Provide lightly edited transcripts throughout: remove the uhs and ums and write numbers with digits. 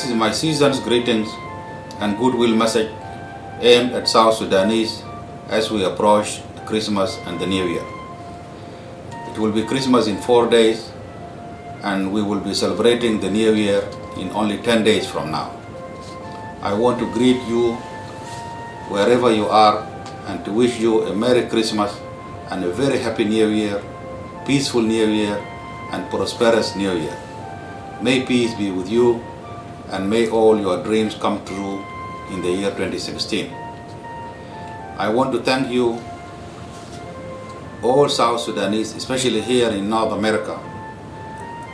This is my season's greetings and goodwill message aimed at South Sudanese as we approach Christmas and the New Year. It will be Christmas in 4 days, and we will be celebrating the New Year in only 10 days from now. I want to greet you wherever you are and to wish you a Merry Christmas and a very Happy New Year, peaceful New Year, and prosperous New Year. May peace be with you, and may all your dreams come true in the year 2016. I want to thank you, all South Sudanese, especially here in North America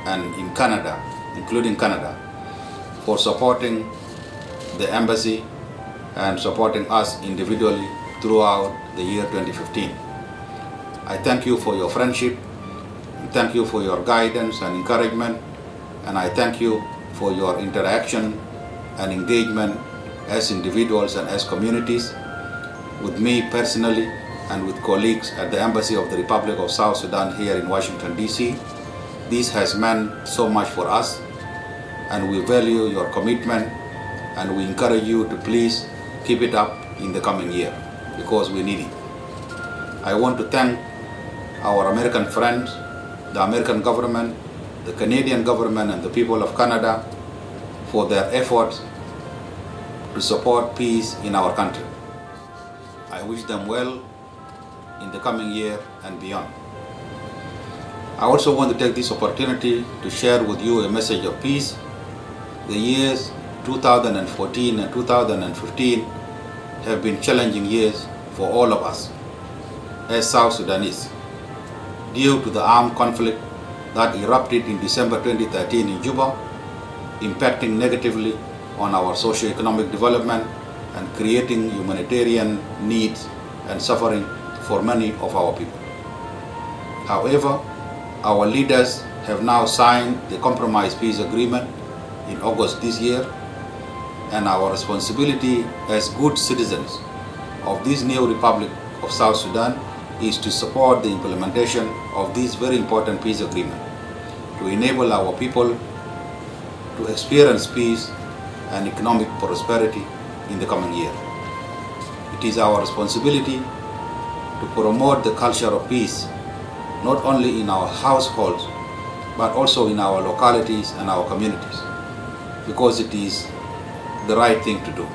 and in Canada, including Canada, for supporting the embassy and supporting us individually throughout the year 2015. I thank you for your friendship, thank you for your guidance and encouragement, and I thank you for your interaction and engagement as individuals and as communities, with me personally and with colleagues at the Embassy of the Republic of South Sudan here in Washington, D.C. This has meant so much for us, and we value your commitment, and we encourage you to please keep it up in the coming year, because we need it. I want to thank our American friends, the American government, the Canadian government, and the people of Canada for their efforts to support peace in our country. I wish them well in the coming year and beyond. I also want to take this opportunity to share with you a message of peace. The years 2014 and 2015 have been challenging years for all of us as South Sudanese, due to the armed conflict that erupted in December 2013 in Juba, impacting negatively on our socio-economic development and creating humanitarian needs and suffering for many of our people. However, our leaders have now signed the Compromise Peace Agreement in August this year, and our responsibility as good citizens of this new Republic of South Sudan is to support the implementation of this very important peace agreement to enable our people to experience peace and economic prosperity in the coming year. It is our responsibility to promote the culture of peace, not only in our households, but also in our localities and our communities, because it is the right thing to do.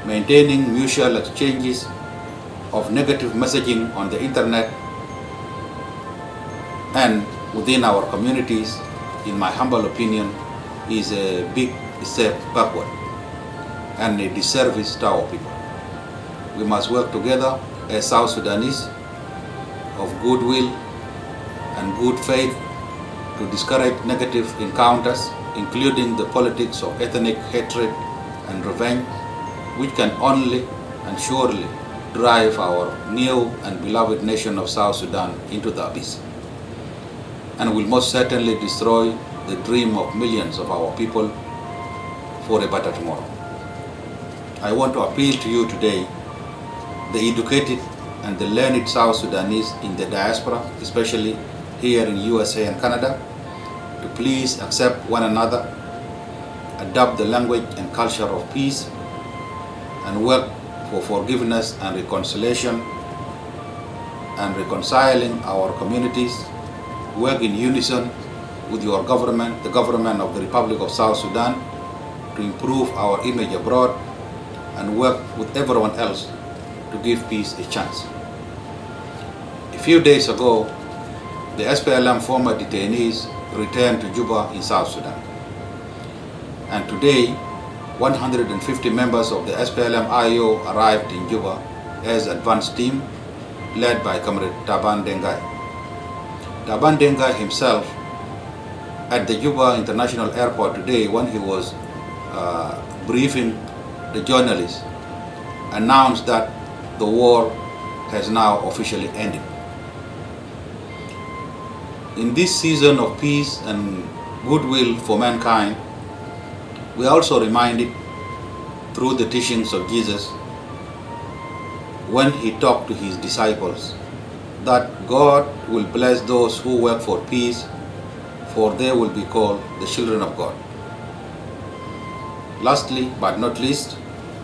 Maintaining mutual exchanges of negative messaging on the internet and within our communities, in my humble opinion, is a big step backward and a disservice to our people. We must work together as South Sudanese of goodwill and good faith to discourage negative encounters, including the politics of ethnic hatred and revenge, which can only and surely drive our new and beloved nation of South Sudan into the abyss, and will most certainly destroy the dream of millions of our people for a better tomorrow. I want to appeal to you today, the educated and the learned South Sudanese in the diaspora, especially here in USA and Canada, to please accept one another, adopt the language and culture of peace, and work for forgiveness and reconciliation, and reconciling our communities. Work in unison with your government, the government of the Republic of South Sudan, to improve our image abroad, and work with everyone else to give peace a chance. A few days ago, the SPLM former detainees returned to Juba in South Sudan. And today, 150 members of the SPLM-IO arrived in Juba as advance team led by Comrade Taban Dengai. Taban Dengai himself, at the Juba International Airport today, when he was briefing the journalists, announced that the war has now officially ended. In this season of peace and goodwill for mankind, we are also reminded through the teachings of Jesus when he talked to his disciples that God will bless those who work for peace, for they will be called the children of God. Lastly, but not least,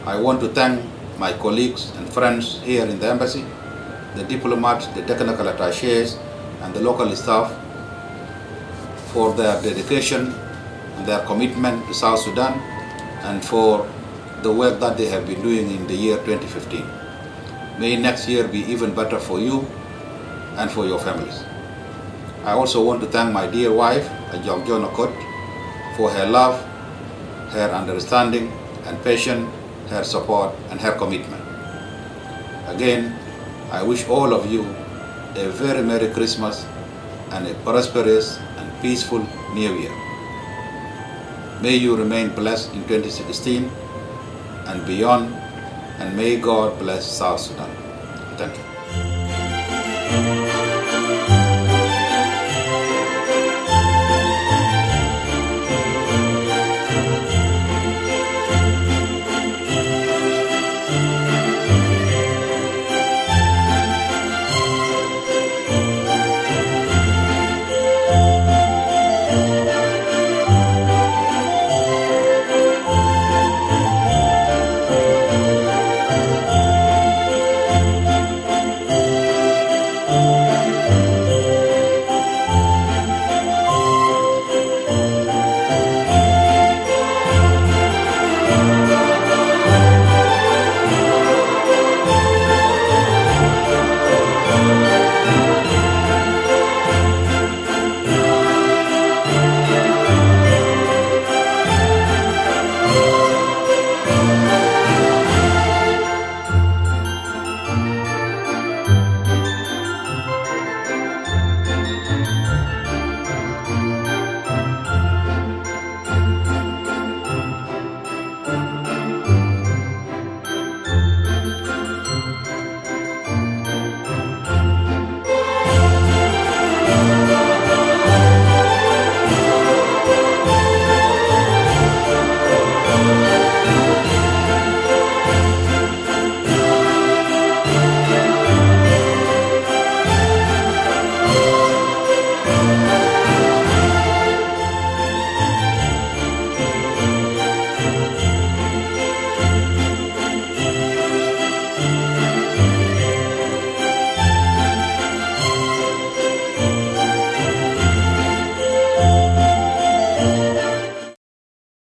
I want to thank my colleagues and friends here in the embassy, the diplomats, the technical attachés, and the local staff for their dedication and their commitment to South Sudan and for the work that they have been doing in the year 2015. May next year be even better for you and for your families. I also want to thank my dear wife, Ajogjo Okot, for her love, her understanding and patience, her support and her commitment. Again, I wish all of you a very Merry Christmas and a prosperous and peaceful New Year. May you remain blessed in 2016 and beyond, and may God bless South Sudan. Thank you.